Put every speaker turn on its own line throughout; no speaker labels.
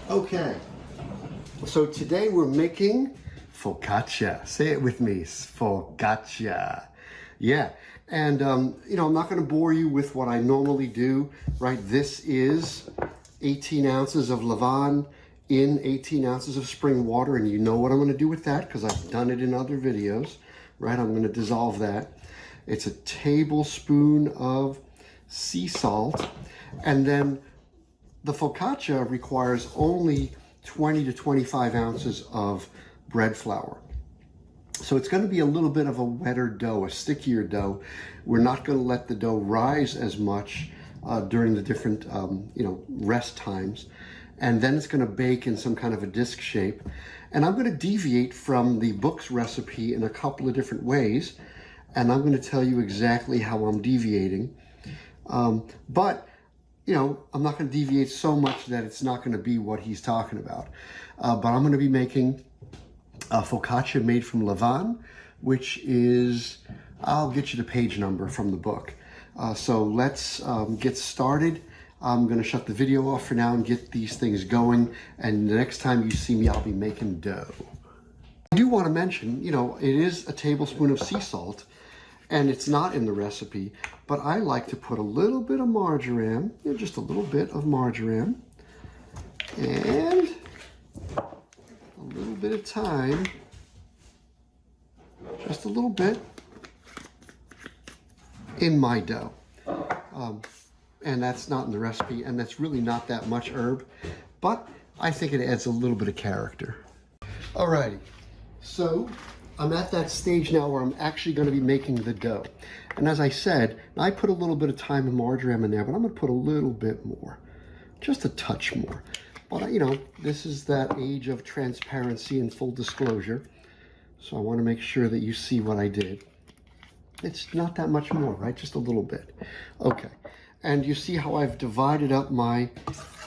Okay, so today we're making focaccia. Say it with me, focaccia. Yeah, and I'm not going to bore you with what I normally do, right? This is 18 ounces of levain in 18 ounces of spring water, and you know what I'm going to do with that because I've done it in other videos, right? I'm going to dissolve that. It's a tablespoon of sea salt, and then the focaccia requires only 20 to 25 ounces of bread flour. So it's going to be a little bit of a wetter dough, a stickier dough. We're not going to let the dough rise as much during the different, rest times. And then it's going to bake in some kind of a disc shape. And I'm going to deviate from the book's recipe in a couple of different ways. And I'm going to tell you exactly how I'm deviating. But I'm not going to deviate so much that it's not going to be what he's talking about. But I'm going to be making a focaccia made from levain, which is, I'll get you the page number from the book. So let's get started. I'm going to shut the video off for now and get these things going. And the next time you see me, I'll be making dough. I do want to mention, it is a tablespoon of sea salt. And it's not in the recipe, but I like to put a little bit of marjoram, just a little bit of marjoram, and a little bit of thyme, just a little bit, in my dough. And that's not in the recipe, and that's really not that much herb, but I think it adds a little bit of character. Alrighty, so I'm at that stage now where I'm actually going to be making the dough. And as I said, I put a little bit of thyme and marjoram in there, but I'm going to put a little bit more, just a touch more. But this is that age of transparency and full disclosure. So I want to make sure that you see what I did. It's not that much more, right? Just a little bit. Okay. And you see how I've divided up my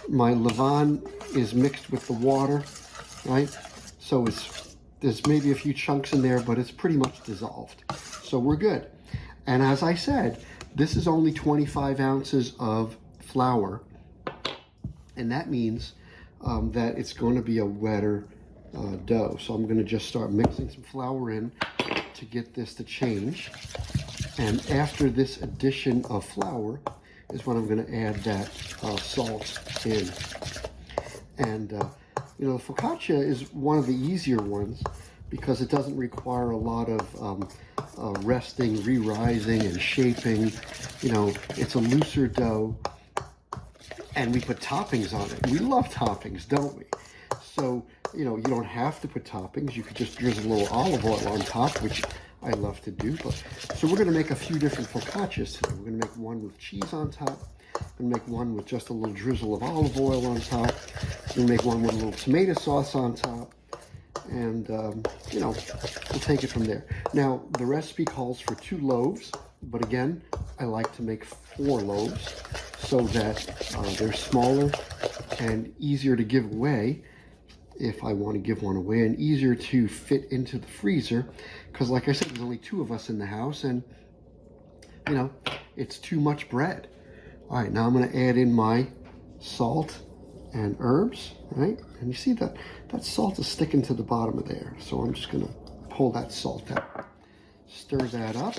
levain is mixed with the water, right? So there's maybe a few chunks in there, but it's pretty much dissolved. So we're good. And as I said, this is only 25 ounces of flour. And that means that it's going to be a wetter dough. So I'm going to just start mixing some flour in to get this to change. And after this addition of flour is when I'm going to add that salt in. And the focaccia is one of the easier ones because it doesn't require a lot of resting, re-rising, and shaping. It's a looser dough, and we put toppings on it. We love toppings, don't we? So, you don't have to put toppings. You could just drizzle a little olive oil on top, which I love to do. So we're going to make a few different focaccias today. We're going to make one with cheese on top. We're going to make one with just a little drizzle of olive oil on top. We're going to make one with a little tomato sauce on top. And, we'll take it from there. Now, the recipe calls for 2 loaves. But again, I like to make 4 loaves so that they're smaller and easier to give away if I want to give one away, and easier to fit into the freezer. Because like I said, there's only 2 of us in the house, and, it's too much bread. All right, now I'm going to add in my salt and herbs, right? And you see that salt is sticking to the bottom of there. So I'm just going to pull that salt out, stir that up,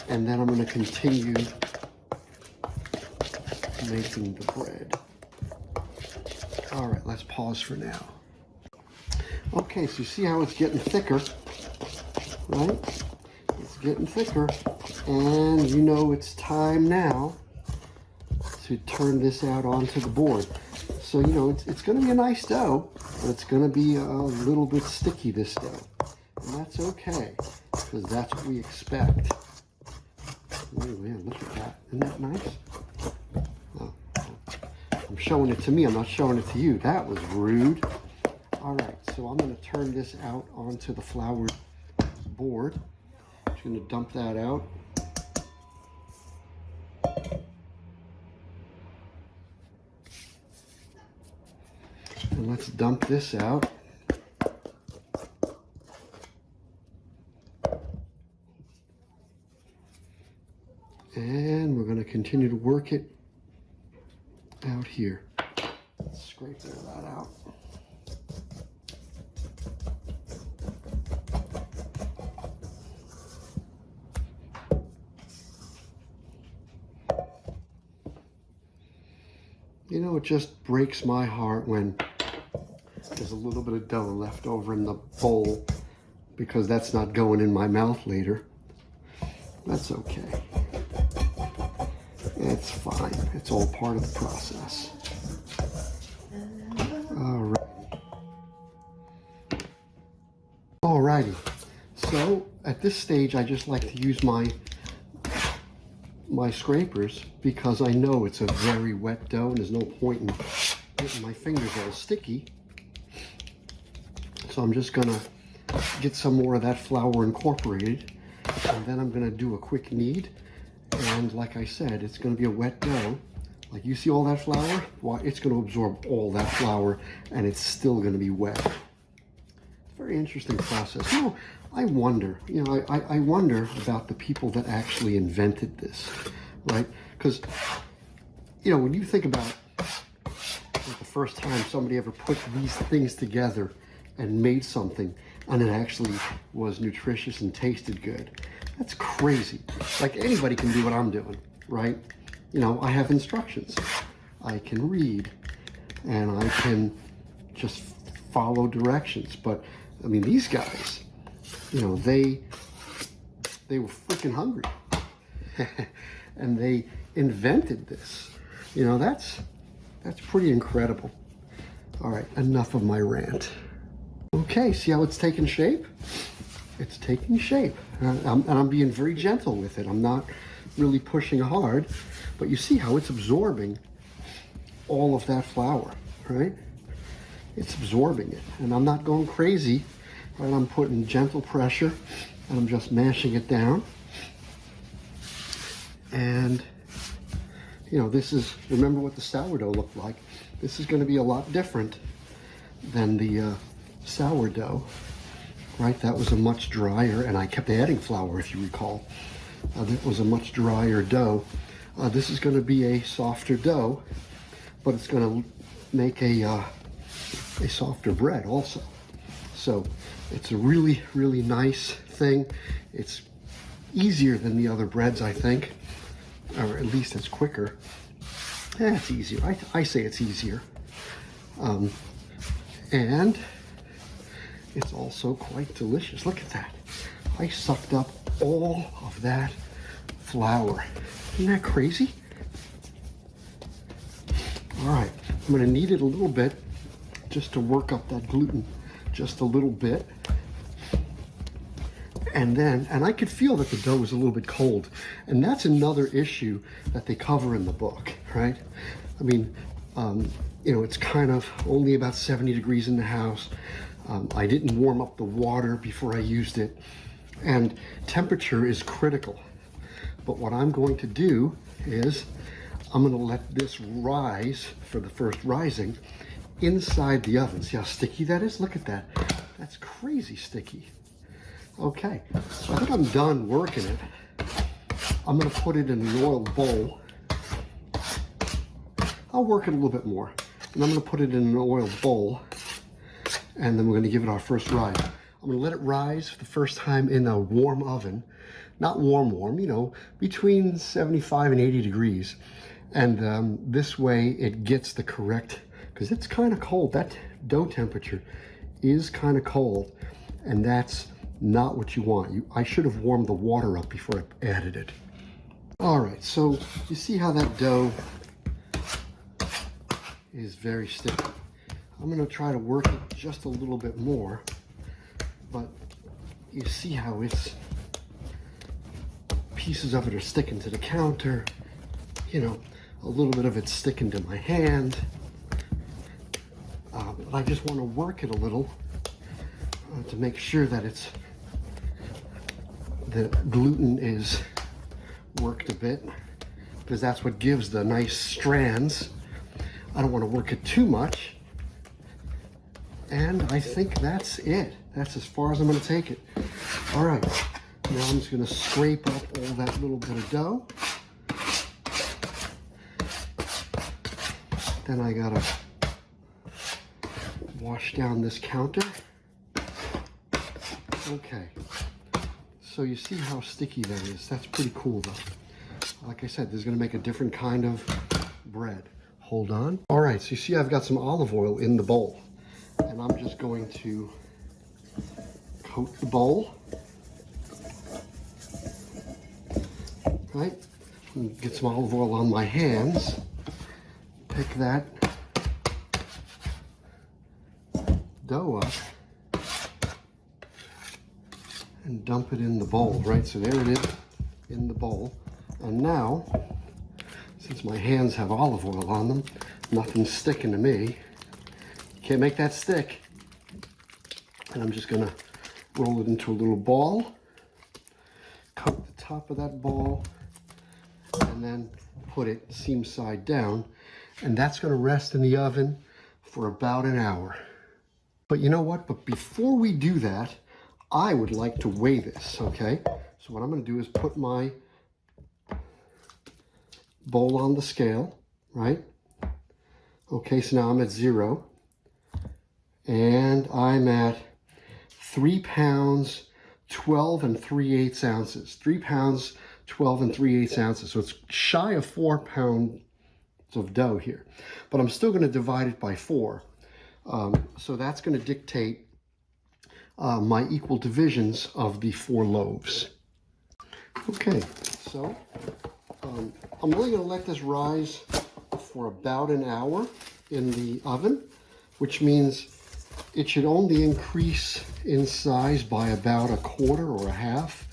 and then I'm going to continue making the bread. All right, let's pause for now. Okay, so you see how it's getting thicker, right? It's getting thicker, and it's time now to turn this out onto the board. So, it's going to be a nice dough, but it's going to be a little bit sticky, this dough. And that's okay, because that's what we expect. Oh, man, look at that. Isn't that nice? Oh, I'm showing it to me. I'm not showing it to you. That was rude. All right, so I'm going to turn this out onto the floured board. Just going to dump that out. And let's dump this out. And we're going to continue to work it out here. Scrape that out. You know, it just breaks my heart when there's a little bit of dough left over in the bowl, because that's not going in my mouth later. That's okay. It's fine. It's all part of the process. Alrighty. So at this stage, I just like to use my scrapers, because I know it's a very wet dough and there's no point in getting my fingers all sticky. So I'm just gonna get some more of that flour incorporated, and then I'm gonna do a quick knead. And like I said, it's gonna be a wet dough. Like, you see all that flour? Well, it's gonna absorb all that flour and it's still gonna be wet. It's a very interesting process. You know, I wonder, I wonder about the people that actually invented this, right? Because, when you think about like the first time somebody ever put these things together and made something, and it actually was nutritious and tasted good, that's crazy. Like, anybody can do what I'm doing, right? I have instructions. I can read, and I can just follow directions. But, I mean, these guys, they were freaking hungry. And they invented this. That's pretty incredible. All right, enough of my rant. Okay, see how it's taking shape? It's taking shape. And I'm being very gentle with it. I'm not really pushing hard, but you see how it's absorbing all of that flour, right? It's absorbing it, and I'm not going crazy, right? I'm putting gentle pressure, and I'm just mashing it down. And, this is, remember what the sourdough looked like. This is going to be a lot different than the sourdough, right? That was a much drier, and I kept adding flour, if you recall. That was a much drier dough. This is going to be a softer dough, but it's going to make a softer bread also. So it's a really, really nice thing. It's easier than the other breads, I think, or at least it's quicker. It's easier. I say it's easier. And it's also quite delicious. Look at that. I sucked up all of that flour. Isn't that crazy? All right, I'm gonna knead it a little bit just to work up that gluten just a little bit. And I could feel that the dough was a little bit cold. And that's another issue that they cover in the book, right? I mean, it's kind of only about 70 degrees in the house. I didn't warm up the water before I used it. And temperature is critical. But what I'm going to do is I'm going to let this rise for the first rising inside the oven. See how sticky that is? Look at that. That's crazy sticky. Okay, so I think I'm done working it. I'm going to put it in an oiled bowl. I'll work it a little bit more. And I'm going to put it in an oiled bowl. And then we're going to give it our first rise. I'm going to let it rise for the first time in a warm oven. Not warm, between 75 and 80 degrees. And this way it gets the correct, because it's kind of cold. That dough temperature is kind of cold. And that's not what you want. I should have warmed the water up before I added it. All right, so you see how that dough is very sticky. I'm going to try to work it just a little bit more, but you see how pieces of it are sticking to the counter, a little bit of it's sticking to my hand. But I just want to work it a little to make sure that the gluten is worked a bit, because that's what gives the nice strands. I don't want to work it too much. And I think that's it. That's as far as I'm going to take it. All right, now I'm just going to scrape up all that little bit of dough. Then I got to wash down this counter. Okay, so you see how sticky that is. That's pretty cool though. Like I said, this is gonna make a different kind of bread. Hold on. All right, so you see I've got some olive oil in the bowl, and I'm just going to coat the bowl. Right, get some olive oil on my hands. Pick that dough up and dump it in the bowl, right? So there it is in the bowl. And now, since my hands have olive oil on them, nothing's sticking to me. Can't make that stick. And I'm just gonna roll it into a little ball, cut the top of that ball, and then put it seam side down. And that's gonna rest in the oven for about an hour. But you know what? But before we do that, I would like to weigh this, okay? So what I'm gonna do is put my bowl on the scale, right? Okay, so now I'm at 0. And I'm at 3 pounds, 12 3/8 ounces. 3 pounds, 12 3/8 ounces. So it's shy of 4 pounds of dough here. But I'm still gonna divide it by 4. So that's gonna dictate my equal divisions of the 4 loaves. Okay, so I'm really going to let this rise for about an hour in the oven, which means it should only increase in size by about 1/4 or 1/2.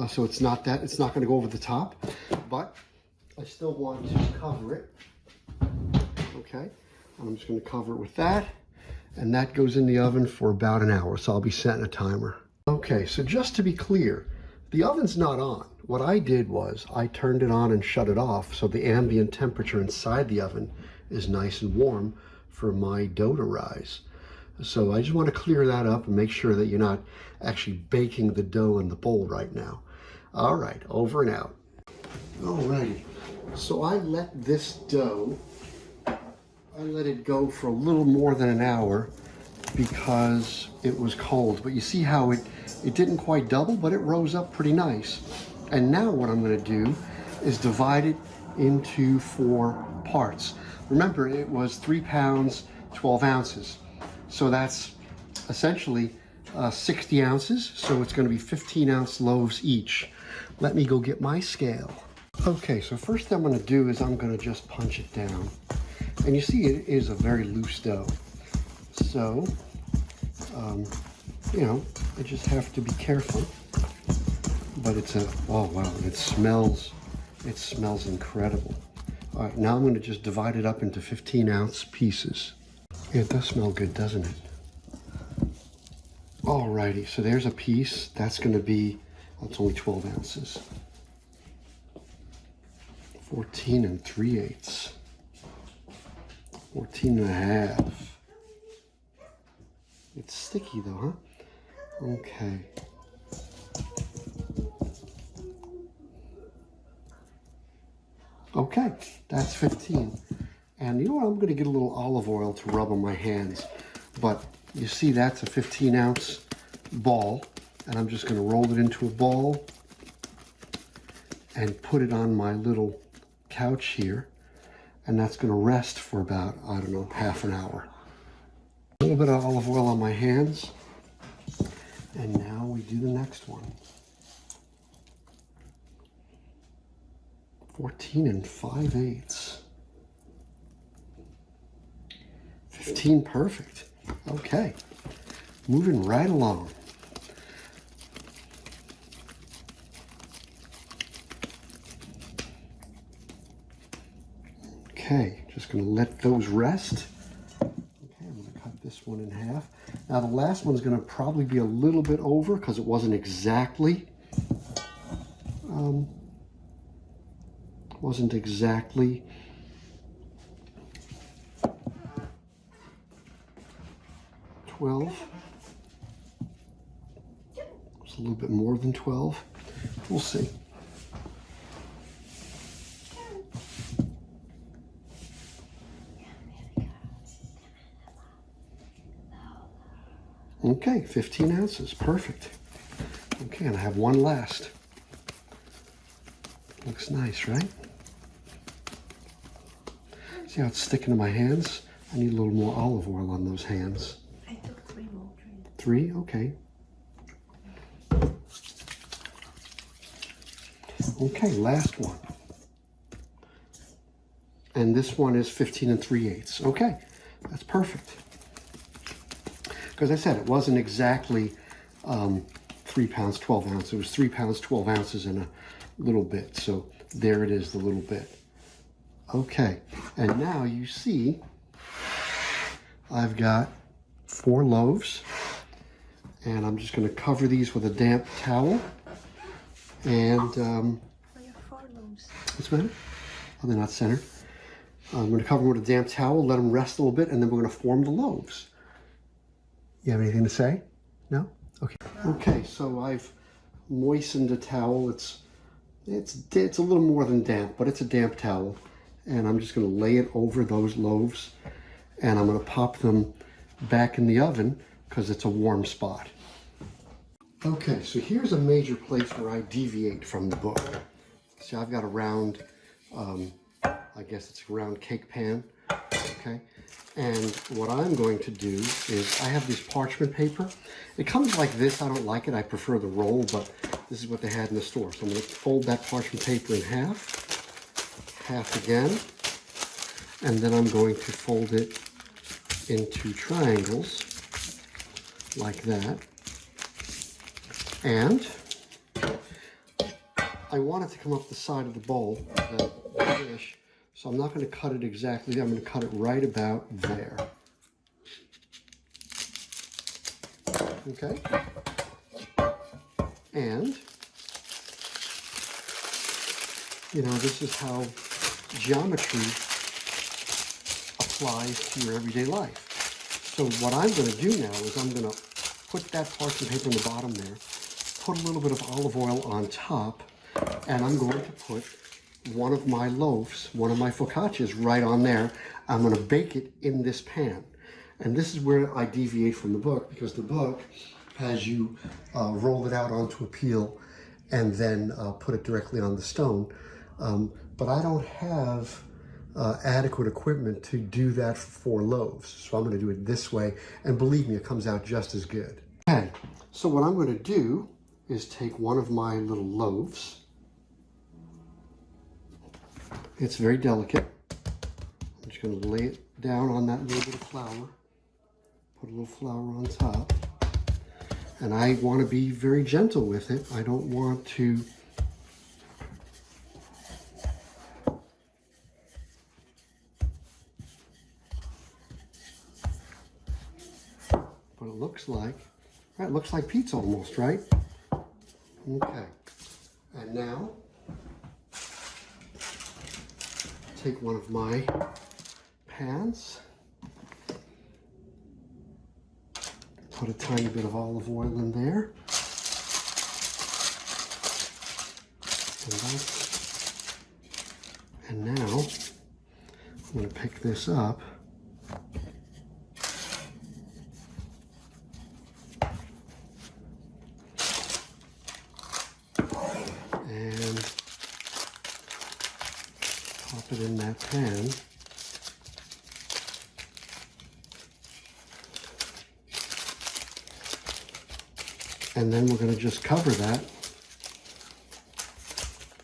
So it's not going to go over the top, but I still want to cover it. Okay, I'm just going to cover it with that, and that goes in the oven for about an hour. So I'll be setting a timer. Okay, so just to be clear, the oven's not on. What I did was I turned it on and shut it off so the ambient temperature inside the oven is nice and warm for my dough to rise. So I just want to clear that up and make sure that you're not actually baking the dough in the bowl right now. All right, over and out. Alrighty, so I let this dough, I let it go for a little more than an hour because it was cold. But you see how it didn't quite double, but it rose up pretty nice. And now what I'm going to do is divide it into 4 parts. Remember, it was 3 pounds, 12 ounces. So that's essentially 60 ounces. So it's going to be 15-ounce loaves each. Let me go get my scale. Okay, so first thing I'm going to do is I'm going to just punch it down. And you see it is a very loose dough. So, you know, I just have to be careful. But it's oh wow, it smells incredible. All right, now I'm going to just divide it up into 15-ounce pieces. Yeah, it does smell good, doesn't it? Alrighty, so there's a piece. That's going to be, that's only 12 ounces. 14 3/8. 14 1/2. It's sticky though, huh? Okay. Okay, that's 15. And you know what, I'm gonna get a little olive oil to rub on my hands. But you see that's a 15-ounce ball. And I'm just gonna roll it into a ball and put it on my little couch here. And that's gonna rest for about, I don't know, half an hour. A little bit of olive oil on my hands. And now we do the next one. 14 5/8. 15, perfect. Okay, moving right along. Okay, just gonna let those rest. Okay, I'm gonna cut this one in half. Now the last one's gonna probably be a little bit over because it wasn't exactly 12. It's a little bit more than 12. We'll see. Okay, 15 ounces, perfect. Okay, and I have one last. Looks nice, right? See how it's sticking to my hands? I need a little more olive oil on those hands.
I took 3 more.
3? Okay. Okay, last one. And this one is 15 3/8. Okay, that's perfect. Because I said it wasn't exactly 3 pounds, 12 ounces. It was 3 pounds, 12 ounces and a little bit. So there it is, the little bit. Okay, and now you see I've got 4 loaves. And I'm just going to cover these with a damp towel. And
I have 4 loaves.
what's the matter? Oh, they're not centered. I'm going to cover them with a damp towel, let them rest a little bit, and then we're going to form the loaves. You have anything to say? No? Okay. Okay, so I've moistened a towel. It's a little more than damp, but it's a damp towel. And I'm just going to lay it over those loaves, and I'm going to pop them back in the oven because it's a warm spot. Okay, so here's a major place where I deviate from the book. See, I've got a round, I guess it's a round cake pan, okay? And what I'm going to do is, I have this parchment paper. It comes like this. I don't like it. I prefer the roll, but this is what they had in the store. So I'm going to fold that parchment paper in half again, and then I'm going to fold it into triangles like that. And I want it to come up the side of the bowl, the dish, so I'm not going to cut it exactly there. I'm going to cut it right about there. Okay? And, you know, this is how geometry applies to your everyday life. So what I'm going to do now is I'm going to put that parchment paper in the bottom there, put a little bit of olive oil on top, and I'm going to put one of my loaves, one of my focaccias right on there. I'm going to bake it in this pan. And this is where I deviate from the book, because the book has you roll it out onto a peel and then put it directly on the stone. But I don't have adequate equipment to do that for 4 loaves. So I'm going to do it this way, and believe me, it comes out just as good. Okay, so what I'm going to do is take one of my little loaves. It's very delicate. I'm just going to lay it down on that little bit of flour. Put a little flour on top. And I want to be very gentle with it. I don't want to what it looks like. Right, it looks like pizza almost, right? Okay. And now, take one of my pans, put a tiny bit of olive oil in there, and now I'm going to pick this up and pop it in that pan. And then we're going to just cover that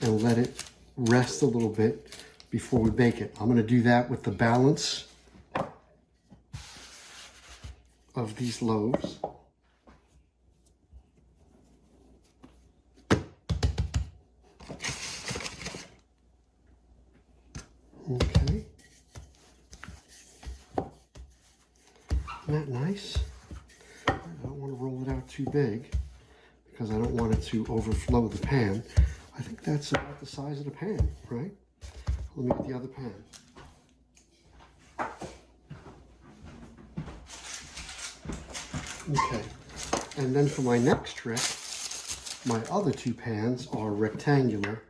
and let it rest a little bit before we bake it. I'm going to do that with the balance of these loaves. Okay. Isn't that nice? I don't want to roll it out too big because I don't want it to overflow the pan. I think that's about the size of the pan, right? Let me get the other pan. Okay, and then for my next trick, my other 2 pans are rectangular,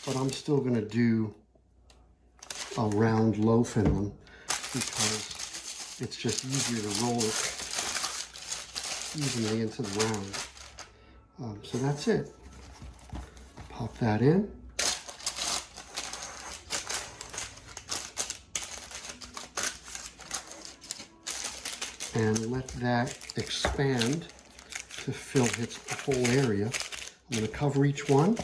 but I'm still going to do a round loaf in them because it's just easier to roll it evenly into the round. So that's it. Pop that in. And let that expand to fill its whole area. I'm going to cover each one.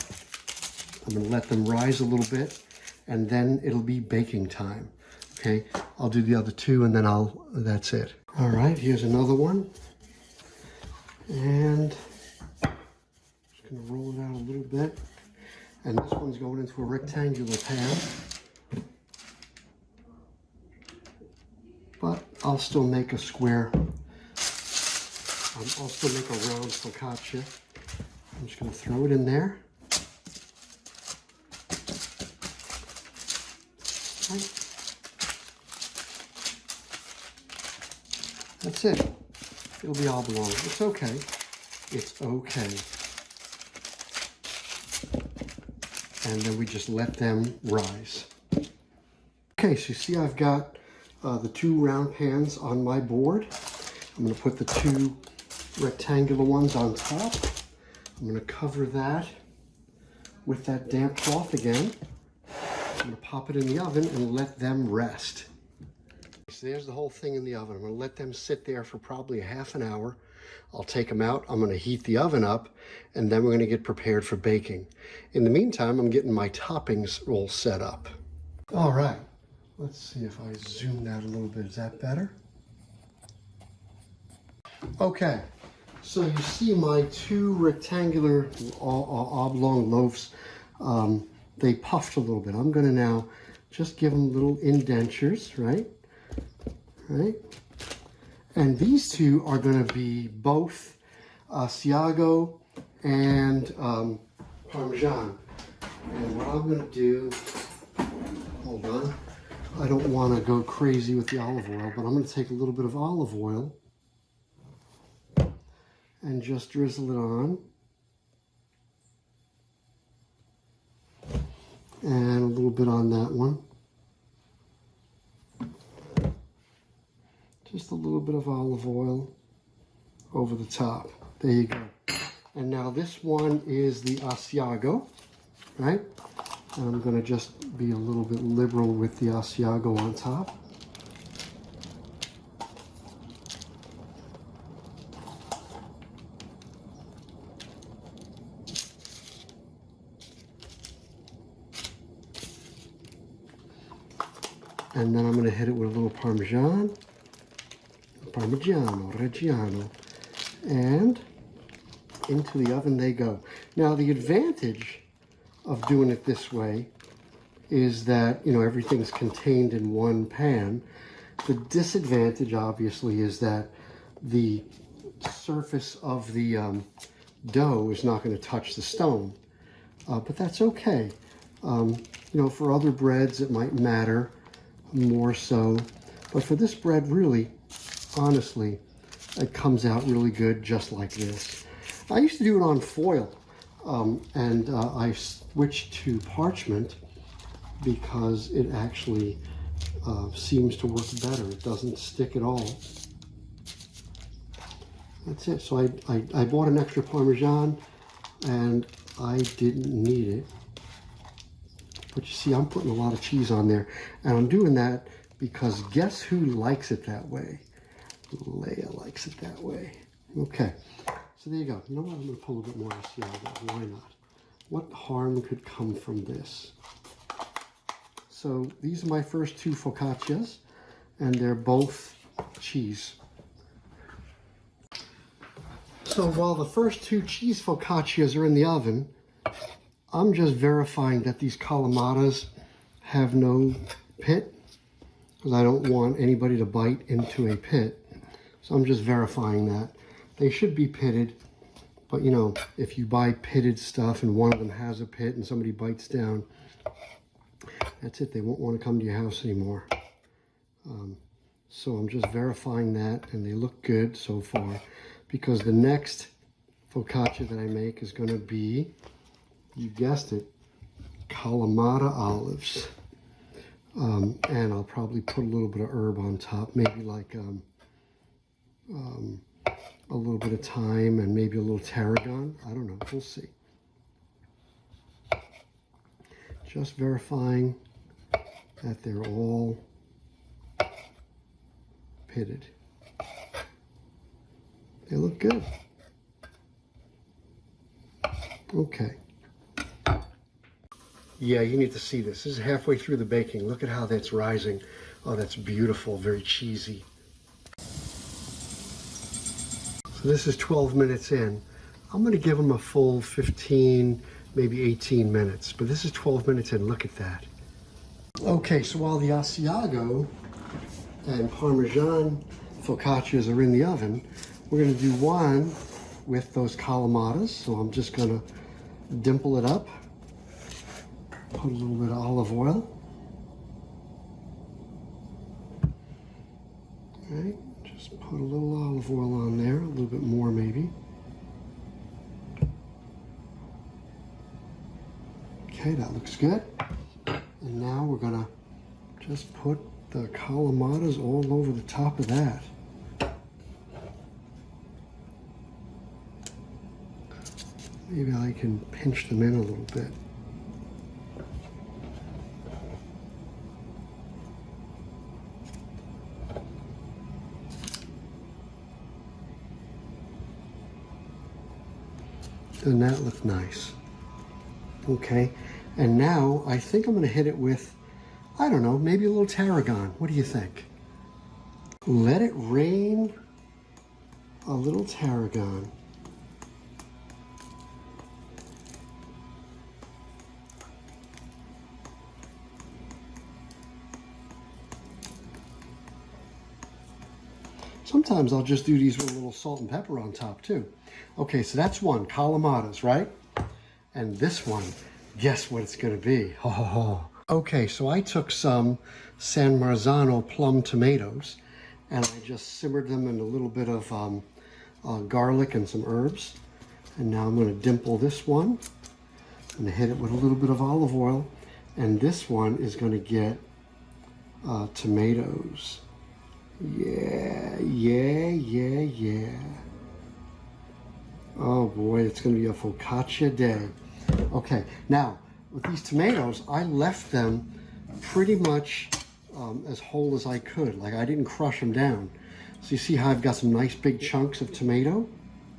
I'm going to let them rise a little bit, and then it'll be baking time. Okay, I'll do the other two, and then that's it. All right, here's another one. And just going to roll it out a little bit. And this one's going into a rectangular pan. But I'll still make a square. I'll still make a round focaccia. I'm just going to throw it in there. Right. That's it. It'll be oblong. It's okay. It's okay. And then we just let them rise. Okay, so you see I've got the two round pans on my board. I'm going to put the two rectangular ones on top. I'm going to cover that with that damp cloth again. I'm going to pop it in the oven and let them rest. So there's the whole thing in the oven. I'm going to let them sit there for probably a half an hour. I'll take them out. I'm going to heat the oven up, and then we're going to get prepared for baking. In the meantime, I'm getting my toppings all set up. All right. Let's see if I zoom that a little bit. Is that better? Okay. So you see my two rectangular oblong loaves, they puffed a little bit. I'm going to now just give them little indentures, right? Right? And these two are going to be both Asiago and Parmesan. And what I'm going to do, hold on, I don't want to go crazy with the olive oil, but I'm going to take a little bit of olive oil and just drizzle it on. And a little bit on that one. Just a little bit of olive oil over the top. There you go. And now this one is the Asiago, right? And I'm going to just be a little bit liberal with the Asiago on top. And then I'm going to hit it with a little Parmesan. Parmigiano Reggiano. And into the oven they go. Now the advantage of doing it this way is that, you know, everything's contained in one pan. The disadvantage, obviously, is that the surface of the dough is not going to touch the stone. But that's okay. You know, for other breads, it might matter more so. But for this bread, really, honestly, it comes out really good just like this. I used to do it on foil, and I switched to parchment because it actually seems to work better. It doesn't stick at all. That's it. So I bought an extra Parmesan, and I didn't need it. But you see, I'm putting a lot of cheese on there, and I'm doing that because guess who likes it that way? Leia likes it that way. Okay, so there you go. You know what? I'm going to pull a bit more Asiago. Why not? What harm could come from this? So these are my first two focaccias, and they're both cheese. So while the first two cheese focaccias are in the oven, I'm just verifying that these calamatas have no pit, because I don't want anybody to bite into a pit. So I'm just verifying that. They should be pitted, but you know, if you buy pitted stuff and one of them has a pit and somebody bites down, that's it. They won't want to come to your house anymore. So I'm just verifying that, and they look good so far, because the next focaccia that I make is going to be, you guessed it, Kalamata olives. And I'll probably put a little bit of herb on top, maybe like a little bit of thyme and maybe a little tarragon. I don't know, we'll see. Just verifying that they're all pitted. They look good. Okay. Yeah, you need to see this. This is halfway through the baking. Look at how that's rising. Oh, that's beautiful, very cheesy. So this is 12 minutes in. I'm going to give them a full 15, maybe 18 minutes. But this is 12 minutes in. Look at that. Okay, so while the Asiago and Parmesan focaccias are in the oven, we're going to do one with those calamatas. So I'm just going to dimple it up. Put a little bit of olive oil. All right, just put a little olive oil on there, a little bit more maybe. Okay, that looks good. And now we're gonna just put the calamatas all over the top of that. Maybe I can pinch them in a little bit. Doesn't that look nice? Okay, and now I think I'm going to hit it with, I don't know, maybe a little tarragon. What do you think? Let it rain a little tarragon. Sometimes I'll just do these with a little salt and pepper on top too. Okay, so that's one, calamatas, right? And this one, guess what it's gonna be? Ho, ho, ho. Okay, so I took some San Marzano plum tomatoes and I just simmered them in a little bit of garlic and some herbs. And now I'm gonna dimple this one. I'm gonna hit it with a little bit of olive oil. And this one is gonna get tomatoes. Yeah, yeah, yeah, yeah. Oh boy, it's gonna be a focaccia day. Okay, now with these tomatoes, I left them pretty much as whole as I could. Like I didn't crush them down. So you see how I've got some nice big chunks of tomato?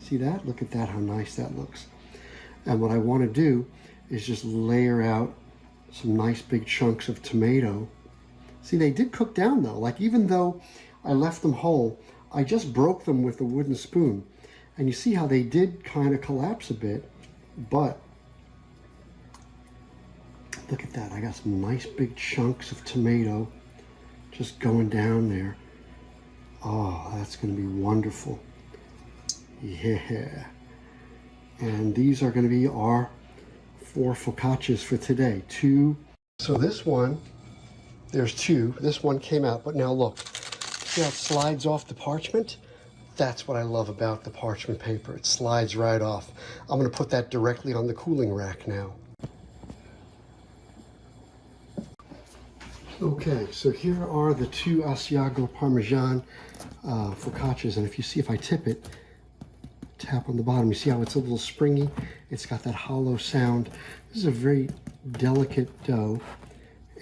See that? Look at that, how nice that looks. And what I wanna do is just layer out some nice big chunks of tomato. See, they did cook down though. Like even though I left them whole, I just broke them with a wooden spoon. And you see how they did kind of collapse a bit, but look at that. I got some nice big chunks of tomato just going down there. Oh, that's going to be wonderful. Yeah. And these are going to be our 4 focaccias for today. 2. So this one, there's 2. This one came out, but now look. See how it slides off the parchment? That's what I love about the parchment paper. It slides right off. I'm going to put that directly on the cooling rack now. Okay, so here are the 2 Asiago Parmesan focaccias. And if you see, if I tip it, tap on the bottom, you see how it's a little springy? It's got that hollow sound. This is a very delicate dough.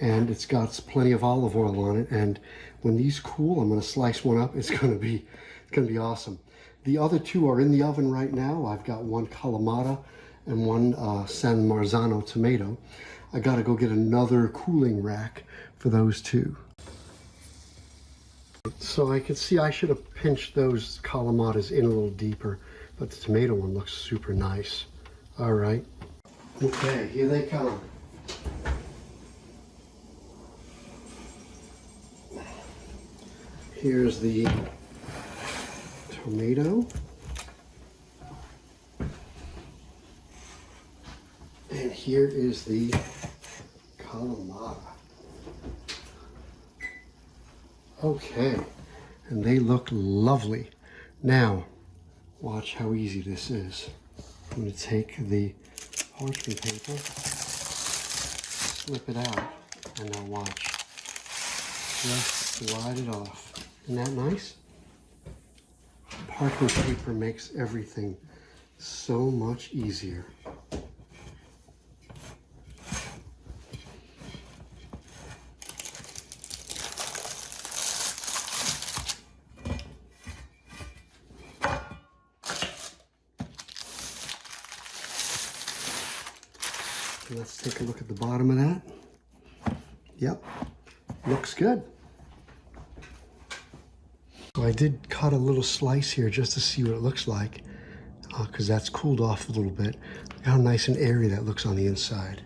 And it's got plenty of olive oil on it. And when these cool, I'm going to slice one up. It's going to be awesome. The other 2 are in the oven right now. I've got one Kalamata and one San Marzano tomato. I got to go get another cooling rack for those 2. So I can see I should have pinched those Kalamatas in a little deeper, but the tomato one looks super nice. All right. Okay, here they come. Here's the tomato. And here is the Kalamata. Okay, and they look lovely. Now, watch how easy this is. I'm going to take the parchment paper, slip it out, and now watch. Just slide it off. Isn't that nice? Parchment paper makes everything so much easier. Let's take a look at the bottom of that. Yep, looks good. So I did cut a little slice here just to see what it looks like, because that's cooled off a little bit. Look how nice and airy that looks on the inside.